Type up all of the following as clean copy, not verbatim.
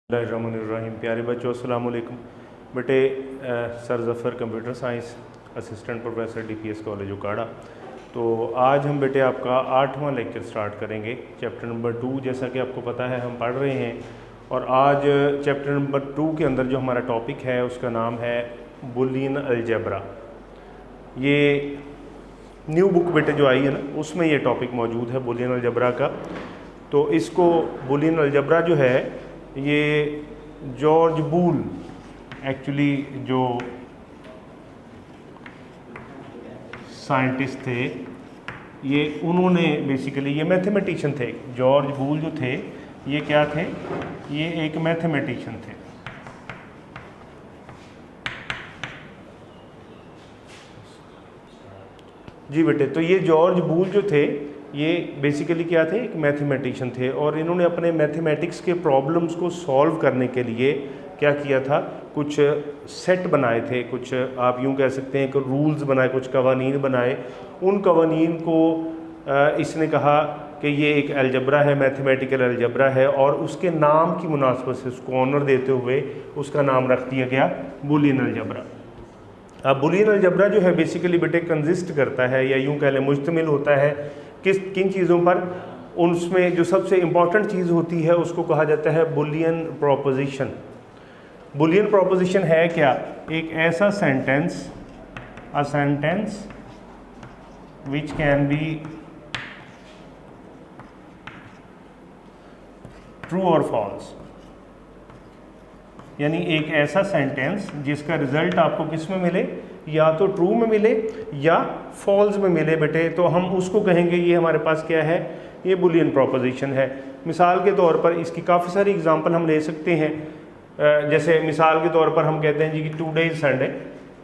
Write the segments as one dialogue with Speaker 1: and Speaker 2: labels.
Speaker 1: बिस्मिल्लाहिर्रहमानिर्रहीम। प्यारे बच्चों अस्सलाम वालेकुम। बेटे sir Zafar computer science assistant professor DPS college उकाड़ा। तो आज हम बेटे आपका 8वां लेक्चर स्टार्ट करेंगे, चैप्टर नंबर 2। जैसा कि आपको पता है हम पढ़ रहे हैं, और आज चैप्टर नंबर 2 के अंदर जो हमारा टॉपिक है उसका नाम है बुलियन अलजेब्रा। ये न्यू बुक बेटे जो आई है ना, उसमें ये टॉपिक मौजूद है बुलियन अलजेब्रा का। तो इसको बुलियन अलजेब्रा जो है ये जॉर्ज बूल, एक्चुअली जो साइंटिस्ट थे ये, उन्होंने बेसिकली, ये मैथमेटिशियन थे। जॉर्ज बूल जो थे ये क्या थे, ये एक मैथमेटिशियन थे। जी बेटे, तो ये जॉर्ज बूल जो थे ये बेसिकली क्या थे, एक मैथमेटिशियन थे, और इन्होंने अपने मैथमेटिक्स के प्रॉब्लम्स को सॉल्व करने के लिए क्या किया था, कुछ सेट बनाए थे, कुछ आप यूँ कह सकते हैं कि रूल्स बनाए, कुछ कवानीन बनाए। उन कवानीन को इसने कहा कि ये एक अलजबरा है, मैथमेटिकल अलजबरा है, और उसके नाम की मुनासबत से उसको ऑनर देते हुए उसका नाम रख दिया गया बुलियन अलजबरा। अब बुलियन अलजबरा जो है बेसिकली बेटे कंसिस्ट करता है, या यूँ कह लें मुश्तमिल होता है किन चीज़ों पर। उसमें जो सबसे इम्पॉर्टेंट चीज़ होती है उसको कहा जाता है बुलियन प्रोपोजिशन। बुलियन प्रोपोजिशन है क्या, एक ऐसा sentence, a sentence which can be true और फॉल्स, यानी एक ऐसा सेंटेंस जिसका रिजल्ट आपको किस में मिले, या तो ट्रू में मिले या फॉल्स में मिले बेटे, तो हम उसको कहेंगे ये हमारे पास क्या है, ये बुलियन प्रोपोजिशन है। मिसाल के तौर पर इसकी काफ़ी सारी एग्जांपल हम ले सकते हैं। जैसे मिसाल के तौर पर हम कहते हैं जी कि टुडे इज़ संडे।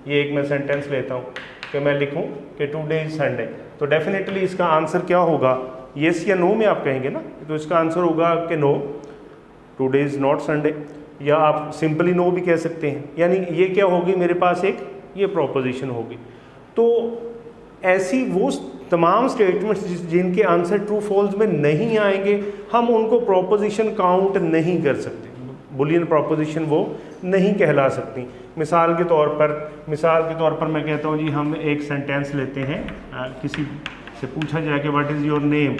Speaker 1: ये एक मैं सेंटेंस लेता हूँ कि मैं लिखूँ कि टुडे इज़ संडे, तो डेफिनेटली इसका आंसर क्या होगा, येस या नो में आप कहेंगे ना, तो इसका आंसर होगा कि no, today is not Sunday, या आप सिंपली नो भी कह सकते हैं। यानी ये क्या होगी, मेरे पास एक ये प्रोपोजिशन होगी। तो ऐसी वो तमाम स्टेटमेंट्स जिनके आंसर ट्रू फॉल्स में नहीं आएंगे, हम उनको प्रोपोजिशन काउंट नहीं कर सकते, बुलियन प्रोपोजिशन वो नहीं कहला सकती। मिसाल के तौर पर मैं कहता हूँ जी, हम एक सेंटेंस लेते हैं, किसी से पूछा जाए कि व्हाट इज़ योर नेम,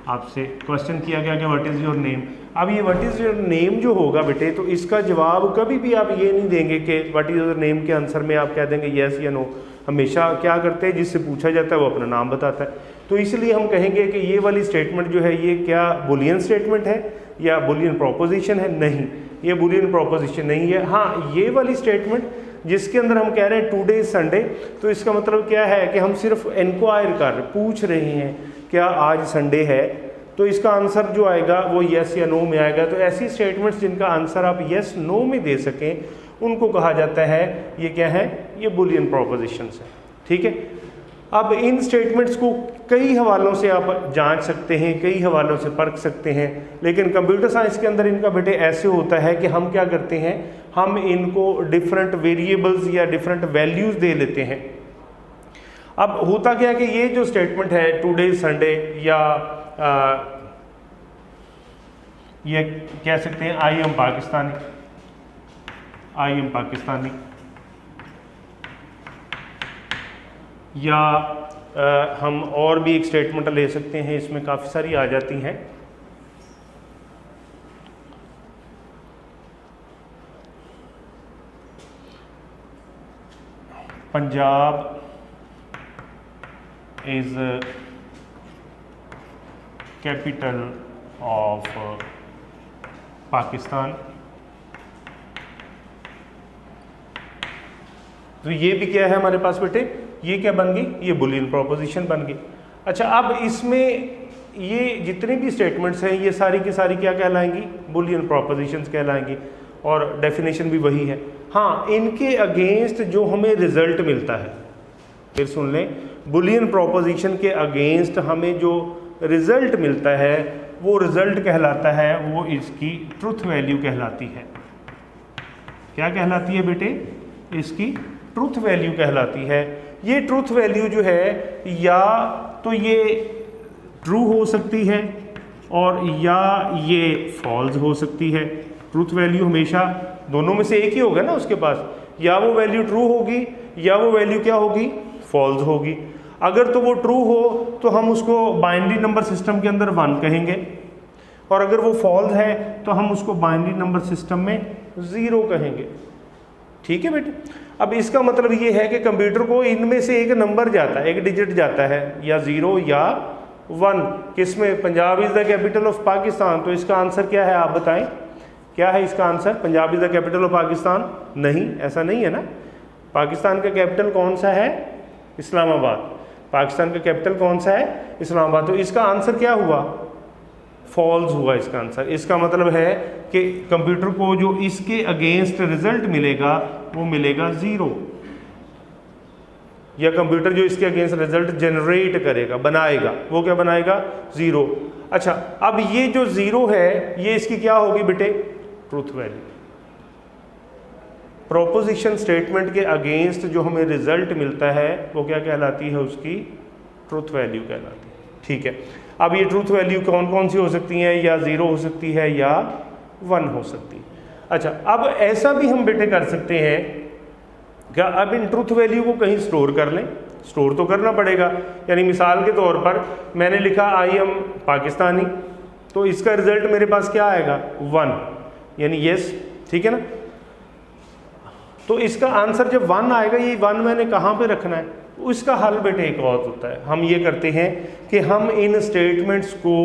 Speaker 1: आपसे क्वेश्चन किया गया कि व्हाट इज़ योर नेम। अब ये व्हाट इज़ योर नेम जो होगा बेटे, तो इसका जवाब कभी भी आप ये नहीं देंगे कि व्हाट इज़ योर नेम के आंसर में आप कह देंगे येस या नो। हमेशा क्या करते हैं, जिससे पूछा जाता है वो अपना नाम बताता है। तो इसलिए हम कहेंगे कि ये वाली स्टेटमेंट जो है ये क्या बुलियन स्टेटमेंट है या बुलियन प्रोपोजिशन है, नहीं, ये बुलियन प्रोपोजिशन नहीं है। हाँ, ये वाली स्टेटमेंट जिसके अंदर हम कह रहे हैं टुडे इज संडे, तो इसका मतलब क्या है कि हम सिर्फ इंक्वायर कर पूछ रहे हैं क्या आज संडे है, तो इसका आंसर जो आएगा वो येस या नो में आएगा। तो ऐसी स्टेटमेंट्स जिनका आंसर आप येस नो में दे सकें उनको कहा जाता है, ये क्या है, ये बुलियन प्रोपोजिशंस है। ठीक है, अब इन स्टेटमेंट्स को कई हवालों से आप जांच सकते हैं, कई हवालों से परख सकते हैं, लेकिन कंप्यूटर साइंस के अंदर इनका बेटे ऐसे होता है कि हम क्या करते हैं, हम इनको डिफरेंट वेरिएबल्स या डिफरेंट वैल्यूज़ दे लेते हैं। अब होता क्या है कि ये जो स्टेटमेंट है टुडे संडे, या ये कह सकते हैं आई एम पाकिस्तानी, या हम और भी एक स्टेटमेंट ले सकते हैं, इसमें काफ़ी सारी आ जाती हैं। Punjab is capital of Pakistan, तो ये भी क्या है हमारे पास बेटे, ये क्या बन गई, ये बुलियन प्रोपोजिशन बन गई। अच्छा, अब इसमें ये जितने भी स्टेटमेंट्स हैं ये सारी की सारी क्या कहलाएंगी, बुलियन प्रोपोजिशंस कहलाएंगी, और डेफिनेशन भी वही है। हाँ, इनके अगेंस्ट जो हमें रिजल्ट मिलता है, फिर सुन लें, बुलियन प्रोपोजिशन के अगेंस्ट हमें जो रिजल्ट मिलता है वो रिजल्ट कहलाता है, वो इसकी ट्रुथ वैल्यू कहलाती है। क्या कहलाती है बेटे, इसकी ट्रुथ वैल्यू कहलाती है। ये ट्रुथ वैल्यू जो है या तो ये ट्रू हो सकती है और या ये फॉल्स हो सकती है। ट्रूथ वैल्यू हमेशा दोनों में से एक ही होगा ना उसके पास, या वो वैल्यू ट्रू होगी या वो वैल्यू क्या होगी, फॉल्स होगी। अगर तो वो ट्रू हो तो हम उसको बाइनरी नंबर सिस्टम के अंदर 1 कहेंगे, और अगर वो फॉल्स है तो हम उसको बाइनरी नंबर सिस्टम में 0 कहेंगे। ठीक है बेटे। अब इसका मतलब ये है कि कंप्यूटर को इनमें से एक नंबर जाता है, एक डिजिट जाता है, या 0 या 1। किसमें? Punjab is the capital of Pakistan. तो इसका आंसर क्या है, आप बताएं क्या है इसका answer? Punjab is the capital of Pakistan? नहीं, ऐसा नहीं है ना। पाकिस्तान का कैपिटल कौन सा है? इस्लामाबाद। पाकिस्तान का कैपिटल कौन सा है? इस्लामाबाद। तो इसका आंसर क्या हुआ? फॉल्स हुआ इसका आंसर। इसका मतलब है कि कंप्यूटर को जो इसके अगेंस्ट रिजल्ट मिलेगा वो मिलेगा 0, या कंप्यूटर जो इसके अगेंस्ट रिजल्ट जनरेट करेगा, बनाएगा, वो क्या बनाएगा? 0। अच्छा, अब ये जो 0 है ये इसकी क्या होगी बेटे? Truth value. प्रोपोजिशन स्टेटमेंट के अगेंस्ट जो हमें रिजल्ट मिलता है वो क्या कहलाती है? उसकी ट्रूथ वैल्यू कहलाती है। ठीक है। अब ये ट्रूथ वैल्यू कौन कौन सी हो सकती हैं? या 0 हो सकती है या 1 हो सकती है। अच्छा, अब ऐसा भी हम बेटे कर सकते हैं क्या? अब इन ट्रूथ वैल्यू को कहीं स्टोर कर लें। स्टोर तो करना पड़ेगा, यानी मिसाल के तौर पर मैंने लिखा आई एम पाकिस्तानी, तो इसका रिजल्ट मेरे पास क्या आएगा? 1, यानी यस। ठीक है ना। तो इसका आंसर जब 1 आएगा, ये 1 मैंने कहाँ पे रखना है? उसका हल बेटे एक और होता है। हम ये करते हैं कि हम इन स्टेटमेंट्स को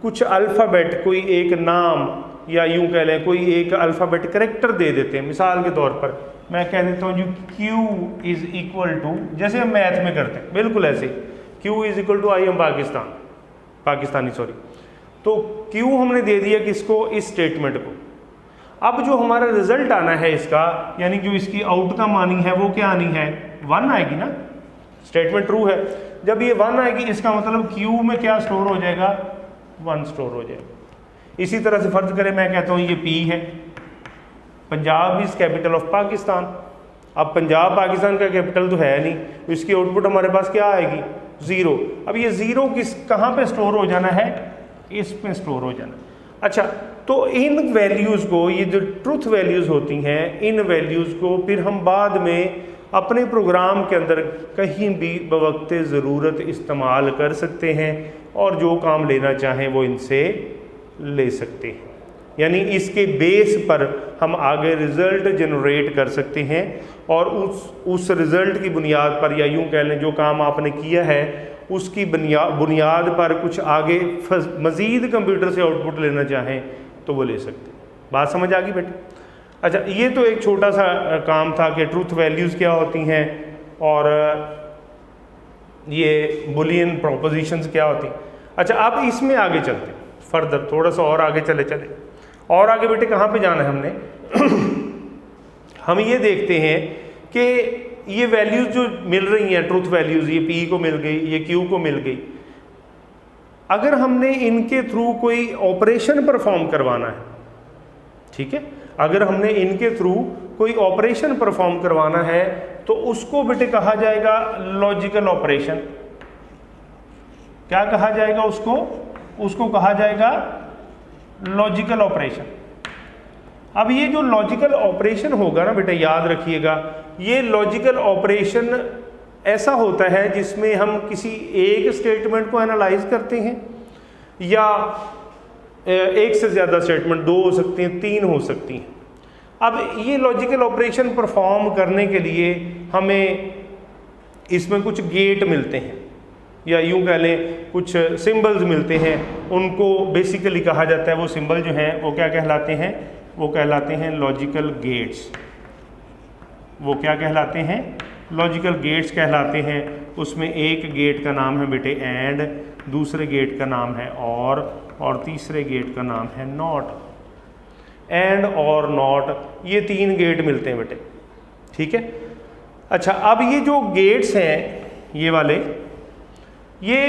Speaker 1: कुछ अल्फ़ाबेट, कोई एक नाम या यूं कह लें कोई एक अल्फ़ाबेट करेक्टर दे देते हैं। मिसाल के तौर पर मैं कह देता हूँ जो Q इज़ इक्वल टू, जैसे हम मैथ में करते हैं, बिल्कुल ऐसे, Q is equal to I am Pakistani sorry. तो Q हमने दे दिया किसको? इस स्टेटमेंट को। अब जो हमारा रिजल्ट आना है इसका, यानी जो इसकी आउटकम आनी है वो क्या आनी है? 1 आएगी ना। स्टेटमेंट ट्रू है। जब ये 1 आएगी इसका मतलब Q में क्या स्टोर हो जाएगा? 1 स्टोर हो जाएगा। इसी तरह से फर्ज करें मैं कहता हूँ ये P है, Punjab is capital of Pakistan. अब पंजाब पाकिस्तान का कैपिटल तो है नहीं, तो इसकी आउटपुट हमारे पास क्या आएगी? 0। अब ये 0 कहाँ पे स्टोर हो जाना है? इस पे स्टोर हो जाना है। अच्छा, तो इन वैल्यूज़ को, ये जो ट्रूथ वैल्यूज़ होती हैं, इन वैल्यूज़ को फिर हम बाद में अपने प्रोग्राम के अंदर कहीं भी बवक्त ज़रूरत इस्तेमाल कर सकते हैं, और जो काम लेना चाहें वो इनसे ले सकते हैं। यानी इसके बेस पर हम आगे रिज़ल्ट जनरेट कर सकते हैं, और उस रिज़ल्ट की बुनियाद पर, या यूं कह लें जो काम आपने किया है उसकी बुनियाद पर कुछ आगे मज़ीद कंप्यूटर से आउटपुट लेना चाहें तो वो ले सकते हैं। बात समझ आ गई बेटे? अच्छा, ये तो एक छोटा सा काम था कि ट्रूथ वैल्यूज़ क्या होती हैं और ये बुलियन प्रोपोजिशंस क्या होती हैं। अच्छा, अब इसमें आगे चलते हैं फर्दर, थोड़ा सा और आगे चले और आगे बेटे कहाँ पे जाना है हमने? हम ये देखते हैं कि ये वैल्यूज़ जो मिल रही हैं, ट्रूथ वैल्यूज़, ये P को मिल गई, ये Q को मिल गई, अगर हमने इनके थ्रू कोई ऑपरेशन परफॉर्म करवाना है, ठीक है, अगर हमने इनके थ्रू कोई ऑपरेशन परफॉर्म करवाना है तो उसको बेटे कहा जाएगा लॉजिकल ऑपरेशन। क्या कहा जाएगा उसको? उसको कहा जाएगा लॉजिकल ऑपरेशन। अब ये जो लॉजिकल ऑपरेशन होगा ना बेटे, याद रखिएगा, ये लॉजिकल ऑपरेशन ऐसा होता है जिसमें हम किसी एक स्टेटमेंट को एनालाइज करते हैं, या एक से ज़्यादा स्टेटमेंट, 2 हो सकती हैं, 3 हो सकती हैं। अब ये लॉजिकल ऑपरेशन परफॉर्म करने के लिए हमें इसमें कुछ गेट मिलते हैं, या यूं कह लें कुछ सिंबल्स मिलते हैं। उनको बेसिकली कहा जाता है, वो सिंबल जो हैं वो क्या कहलाते हैं? वो कहलाते हैं लॉजिकल गेट्स। वो क्या कहलाते हैं? लॉजिकल गेट्स कहलाते हैं। उसमें एक गेट का नाम है बेटे एंड, दूसरे गेट का नाम है और तीसरे गेट का नाम है नॉट। एंड और नॉट, ये 3 गेट मिलते हैं बेटे, ठीक है। अच्छा, अब ये जो गेट्स हैं ये वाले, ये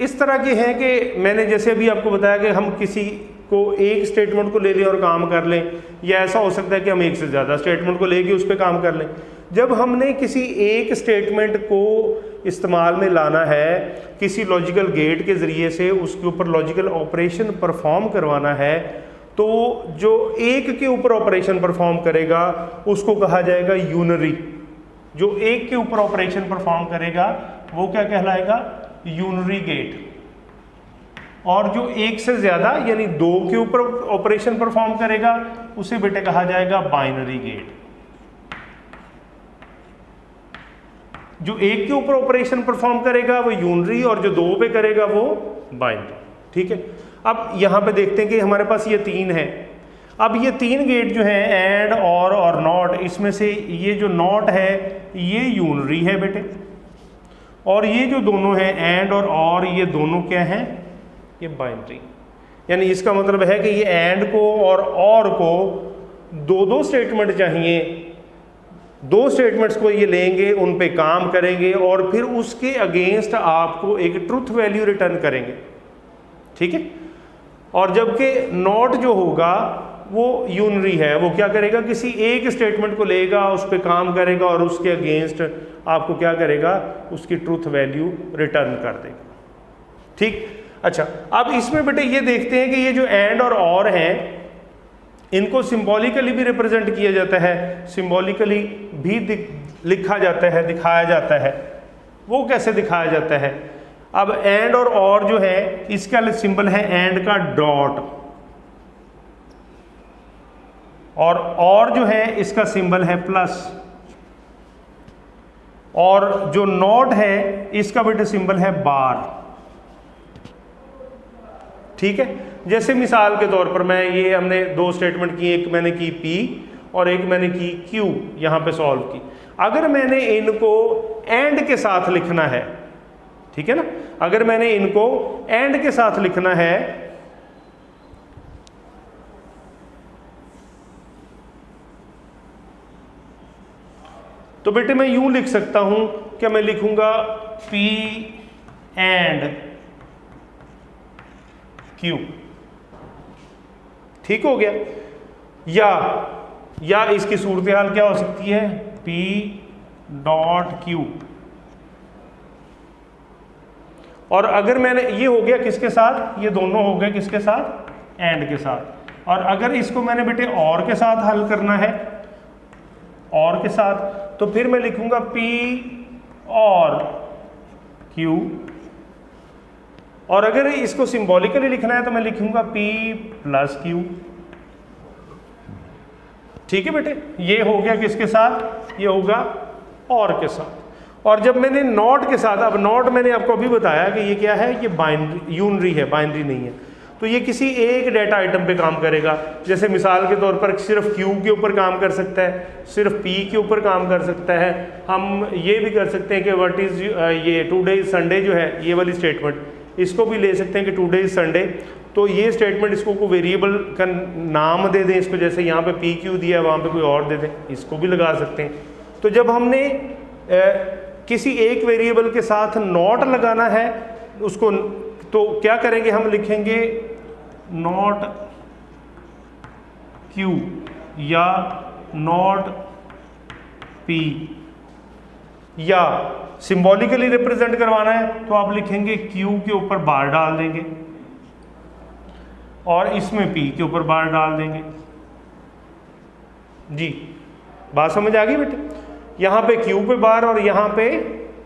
Speaker 1: इस तरह के हैं कि मैंने जैसे अभी आपको बताया कि हम किसी को एक स्टेटमेंट को ले लें और काम कर लें, या ऐसा हो सकता है कि हम एक से ज़्यादा स्टेटमेंट को लेके उस पर काम कर लें। जब हमने किसी एक स्टेटमेंट को इस्तेमाल में लाना है, किसी लॉजिकल गेट के ज़रिए से उसके ऊपर लॉजिकल ऑपरेशन परफॉर्म करवाना है, तो जो एक के ऊपर ऑपरेशन परफॉर्म करेगा उसको कहा जाएगा यूनरी। जो एक के ऊपर ऑपरेशन परफॉर्म करेगा वो क्या कहलाएगा? Unary gate. और जो एक से ज्यादा यानी दो के ऊपर ऑपरेशन परफॉर्म करेगा उसे बेटे कहा जाएगा बाइनरी गेट। जो एक के ऊपर ऑपरेशन परफॉर्म करेगा वो यूनरी और जो दो पे करेगा वो बाइनरी। ठीक है, अब यहां पे देखते हैं कि हमारे पास ये तीन है। अब ये तीन गेट जो है एंड और नॉट, इसमें से ये जो नॉट है ये यूनरी है बेटे, और ये जो दोनों हैं एंड और ये दोनों क्या हैं? ये बाइनरी। यानी इसका मतलब है कि ये एंड को और को दो दो स्टेटमेंट चाहिए, दो स्टेटमेंट्स को ये लेंगे, उन पे काम करेंगे और फिर उसके अगेंस्ट आपको एक ट्रुथ वैल्यू रिटर्न करेंगे। ठीक है, और जबकि नॉट जो होगा वो यूनरी है, वो क्या करेगा? किसी एक स्टेटमेंट को लेगा, उस पर काम करेगा और उसके अगेंस्ट आपको क्या करेगा? उसकी ट्रुथ वैल्यू रिटर्न कर देगा। ठीक, अच्छा, अब इसमें बेटे ये देखते हैं कि ये जो एंड और हैं इनको सिंबॉलिकली भी रिप्रेजेंट किया जाता है, सिंबॉलिकली भी लिखा जाता है, दिखाया जाता है। वो कैसे दिखाया जाता है? अब एंड और जो है इसका सिंबल है एंड का डॉट, और जो है इसका सिंबल है प्लस, और जो नॉट है इसका बेटे सिंबल है बार। ठीक है, जैसे मिसाल के तौर पर हमने दो स्टेटमेंट की, एक मैंने की P और एक मैंने की Q यहां पे सॉल्व की। अगर मैंने इनको एंड के साथ लिखना है, ठीक है ना, अगर मैंने इनको एंड के साथ लिखना है तो बेटे मैं यूं लिख सकता हूं कि मैं लिखूंगा P एंड Q। ठीक हो गया? या इसकी सूरत हाल क्या हो सकती है? P dot Q। और अगर मैंने ये हो गया किसके साथ? ये दोनों हो गए किसके साथ? एंड के साथ। और अगर इसको मैंने बेटे और के साथ हल करना है, और के साथ, तो फिर मैं लिखूंगा P और Q। और अगर इसको सिंबॉलिकली लिखना है तो मैं लिखूंगा P प्लस Q। ठीक है बेटे, ये हो गया किसके साथ? ये होगा और के साथ। और जब मैंने नॉट के साथ, अब नॉट मैंने आपको अभी बताया कि ये क्या है? ये बाइनरी, यूनरी है, बाइनरी नहीं है। तो ये किसी एक डेटा आइटम पे काम करेगा। जैसे मिसाल के तौर पर सिर्फ Q के ऊपर काम कर सकता है, सिर्फ P के ऊपर काम कर सकता है। हम ये भी कर सकते हैं कि व्हाट इज ये टुडे इज संडे जो है, ये वाली स्टेटमेंट, इसको भी ले सकते हैं कि टुडे इज संडे। तो ये स्टेटमेंट इसको कोई वेरिएबल का नाम दे दें इसको, जैसे यहाँ पे PQ दिया है वहाँ पे कोई और दे दें, इसको भी लगा सकते हैं। तो जब हमने किसी एक वेरिएबल के साथ नॉट लगाना है उसको, तो क्या करेंगे? हम लिखेंगे नॉट Q या नॉट P, या सिंबॉलिकली रिप्रेजेंट करवाना है तो आप लिखेंगे Q के ऊपर बार डाल देंगे और इसमें P के ऊपर बार डाल देंगे। जी, बात समझ आ गई बेटे? यहां पे Q पे बार और यहां पे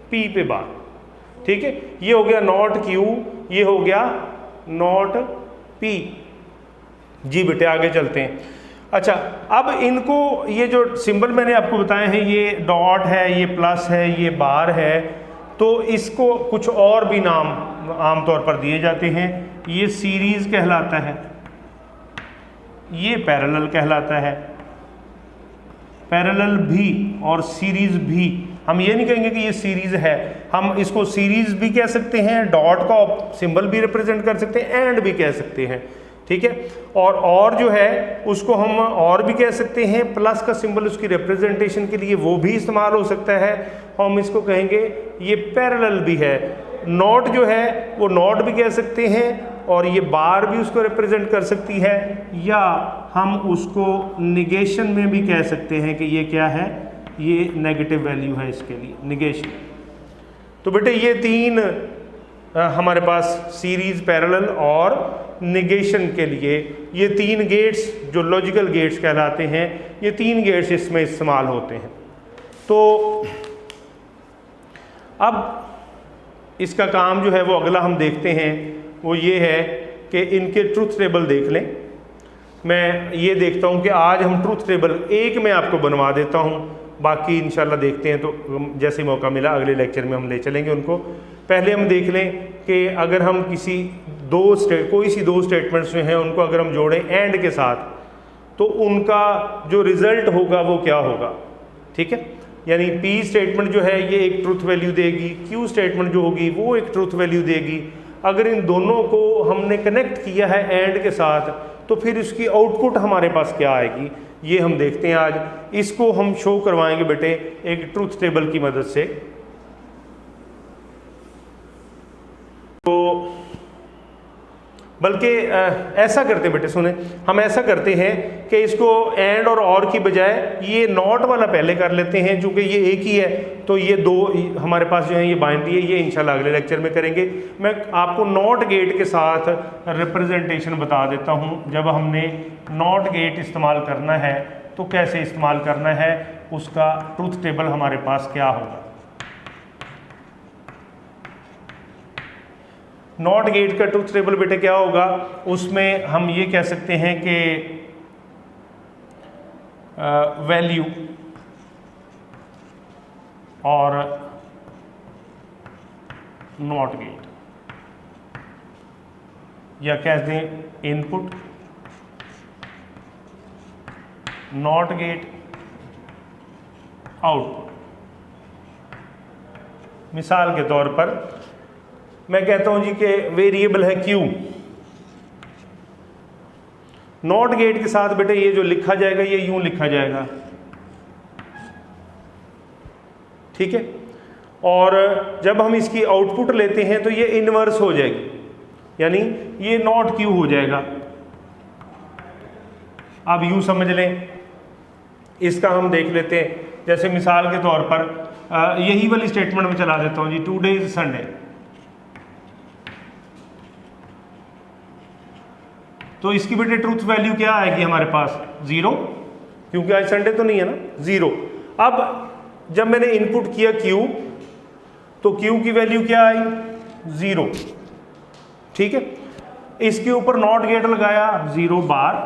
Speaker 1: P पे बार। ठीक है, ये हो गया नॉट Q, ये हो गया नॉट P। जी बेटे, आगे चलते हैं। अच्छा, अब इनको, ये जो सिंबल मैंने आपको बताए हैं, ये डॉट है, ये प्लस है, ये बार है, तो इसको कुछ और भी नाम आमतौर पर दिए जाते हैं। ये सीरीज कहलाता है, ये पैरेलल कहलाता है, पैरेलल भी और सीरीज भी। हम ये नहीं कहेंगे कि ये सीरीज है, हम इसको सीरीज भी कह सकते हैं, डॉट का सिंबल भी रिप्रेजेंट कर सकते हैं, एंड भी कह सकते हैं। ठीक है, और जो है उसको हम और भी कह सकते हैं, प्लस का सिंबल उसकी रिप्रेजेंटेशन के लिए वो भी इस्तेमाल हो सकता है। हम इसको कहेंगे ये पैरेलल भी है। नॉट जो है वो नॉट भी कह सकते हैं और ये बार भी उसको रिप्रेजेंट कर सकती है, या हम उसको निगेशन में भी कह सकते हैं कि ये क्या है, ये नेगेटिव वैल्यू है, इसके लिए निगेशन। तो बेटे ये तीन हमारे पास सीरीज, पैरेलल और निगेशन के लिए ये 3 गेट्स जो लॉजिकल गेट्स कहलाते हैं, ये 3 गेट्स इसमें इस्तेमाल होते हैं। तो अब इसका काम जो है वो अगला हम देखते हैं, वो ये है कि इनके ट्रूथ टेबल देख लें। मैं ये देखता हूँ कि आज हम ट्रूथ टेबल एक में आपको बनवा देता हूँ, बाकी इंशाल्लाह देखते हैं, तो जैसे मौका मिला अगले लेक्चर में हम ले चलेंगे उनको। पहले हम देख लें कि अगर हम कोई सी दो स्टेटमेंट्स जो हैं उनको अगर हम जोड़ें एंड के साथ, तो उनका जो रिज़ल्ट होगा वो क्या होगा। ठीक है, यानी P स्टेटमेंट जो है ये एक ट्रूथ वैल्यू देगी, Q स्टेटमेंट जो होगी वो एक ट्रूथ वैल्यू देगी। अगर इन दोनों को हमने कनेक्ट किया है एंड के साथ, तो फिर इसकी आउटपुट हमारे पास क्या आएगी, ये हम देखते हैं आज। इसको हम शो करवाएंगे बेटे एक ट्रूथ टेबल की मदद से। तो बल्कि ऐसा करते हैं बेटे, सुने, हम ऐसा करते हैं कि इसको एंड और की बजाय ये नॉट वाला पहले कर लेते हैं, चूँकि ये एक ही है तो ये दो हमारे पास जो है ये बाइनरी है, ये इंशाल्लाह अगले लेक्चर में करेंगे। मैं आपको नॉट गेट के साथ रिप्रेजेंटेशन बता देता हूँ। जब हमने नॉट गेट इस्तेमाल करना है तो कैसे इस्तेमाल करना है, उसका ट्रूथ टेबल हमारे पास क्या होगा। नॉट गेट का ट्रूथ टेबल बेटे क्या होगा, उसमें हम ये कह सकते हैं कि वैल्यू और नॉट गेट, या कह दें इनपुट, नॉट गेट, आउटपुट। मिसाल के तौर पर मैं कहता हूं जी कि वेरिएबल है Q, नॉट गेट के साथ बेटे ये जो लिखा जाएगा ये यूं लिखा जाएगा। ठीक है, और जब हम इसकी आउटपुट लेते हैं तो ये इनवर्स हो जाएगी, यानी ये नॉट Q हो जाएगा। आप यूं समझ लें, इसका हम देख लेते हैं। जैसे मिसाल के तौर पर यही वाली स्टेटमेंट में चला देता हूं जी, टुडे इज संडे। तो इसकी बेटे ट्रूथ वैल्यू क्या आएगी हमारे पास, 0, क्योंकि आज संडे तो नहीं है ना, 0। अब जब मैंने इनपुट किया Q, तो Q की वैल्यू क्या आई, 0। ठीक है, इसके ऊपर नॉट गेट लगाया 0 बार।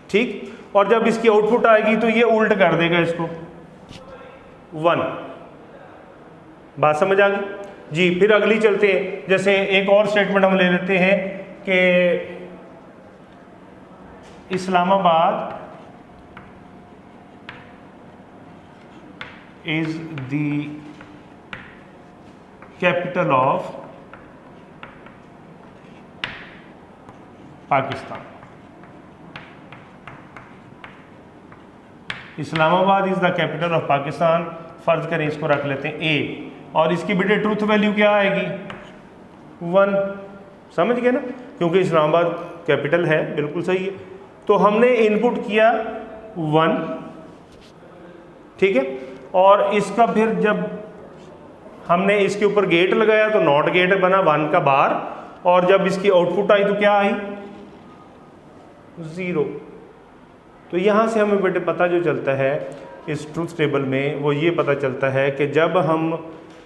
Speaker 1: ठीक, और जब इसकी आउटपुट आएगी तो ये उल्ट कर देगा इसको 1। बात समझ आ गई जी। फिर अगली चलते हैं, जैसे एक और स्टेटमेंट हम ले लेते हैं कि Islamabad is the capital of Pakistan. Islamabad is the capital of Pakistan, फर्ज करें इसको रख लेते हैं A, और इसकी बेटे ट्रूथ वैल्यू क्या आएगी, 1। समझ गए ना, क्योंकि इस्लामाबाद कैपिटल है, बिल्कुल सही है। तो हमने इनपुट किया 1, ठीक है, और इसका फिर जब हमने इसके ऊपर गेट लगाया तो नॉट गेट बना 1 का बार, और जब इसकी आउटपुट आई तो क्या आई, 0। तो यहाँ से हमें बेटे पता जो चलता है इस ट्रूथ टेबल में, वो ये पता चलता है कि जब हम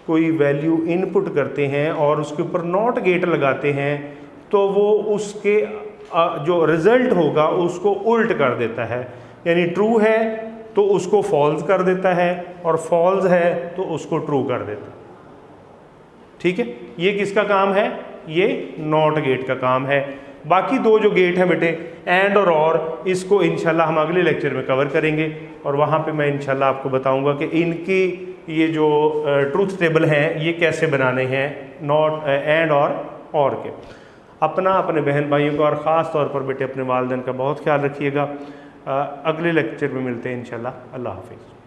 Speaker 1: कोई वैल्यू इनपुट करते हैं और उसके ऊपर नॉट गेट लगाते हैं तो वो उसके जो रिज़ल्ट होगा उसको उल्ट कर देता है। यानी ट्रू है तो उसको फॉल्स कर देता है, और फॉल्स है तो उसको ट्रू कर देता है। ठीक है, ये किसका काम है, ये नॉट गेट का काम है। बाकी दो जो गेट हैं बेटे एंड और इसको इंशाल्लाह हम अगले लेक्चर में कवर करेंगे, और वहाँ पे मैं इंशाल्लाह आपको बताऊंगा कि इनकी ये जो ट्रूथ टेबल हैं ये कैसे बनाने हैं, नॉट एंड और के। अपना, अपने बहन भाइयों का और ख़ास तौर पर बेटे अपने वालिदैन का बहुत ख्याल रखिएगा। अगले लेक्चर में मिलते हैं इंशाल्लाह। अल्लाह हाफिज़।